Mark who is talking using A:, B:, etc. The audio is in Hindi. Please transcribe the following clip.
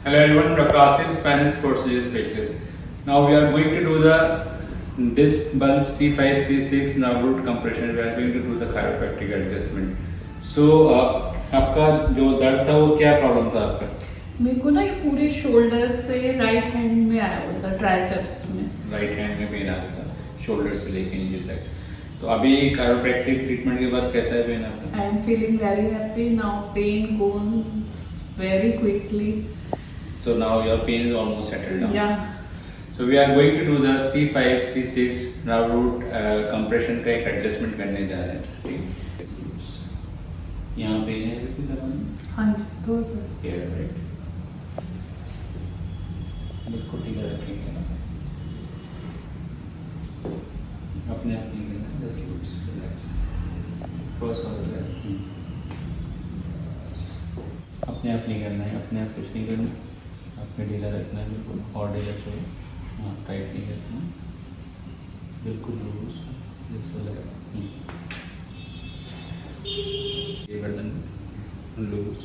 A: Hello everyone, Dr. Asif, Spanish Procedure Specialist. Now we are going to do the disc bulge C5, C6 nerve root compression. We are going to do the chiropractic adjustment. So आपका जो दर्द था वो क्या प्रॉब्लम था आपका?
B: मेरे को ना ये पूरे शोल्डर से राइट हैंड में आया हुआ था, ट्राइसेप्स में।
A: राइट हैंड में पेन आता था, शोल्डर से लेके नीचे तक। तो अभी chiropractic ट्रीटमेंट के बाद कैसा है पेन आपका?
B: I am feeling very happy now, pain goes very quickly.
A: So now your pain is almost settled down.
B: Yeah.
A: So we are going to do the C5, C6 nerve root compression का एक adjustment करने जा रहे हैं. ठीक है. यहाँ पे है बिल्कुल दबाना.
B: हाँ जी, तो सर.
A: Here, right. बिल्कुल ठीक है, रखेंगे ना. अपने आप नहीं करना, just loose, relax. First और relax. अपने आप नहीं करना है, अपने आप कुछ नहीं करना, आपने ढीला रखना है बिल्कुल, और ढीला छोड़ो, हाँ टाइट नहीं रखना, बिल्कुल लूज, जैसे लगा ये गर्दन लूज।